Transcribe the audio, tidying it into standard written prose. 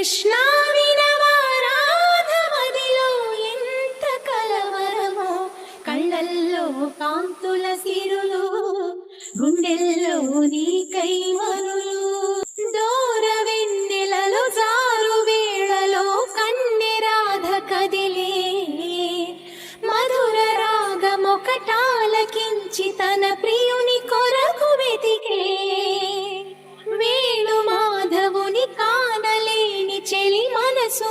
కృష్ణ వినవారాధమదిలో ఎంత కలవరమో, కళ్ళల్లో కాంతుల సిరులు, గుండెల్లో నీ కైవరులు. దూర వెన్నెలలో జారు వేళలో కన్నెరాధ కదిలే, మధుర రాగమొకటాలకించి తన ప్రియుని కొరకు వెతికే. వేణు మాధవుని కానలేని చెలి మనసు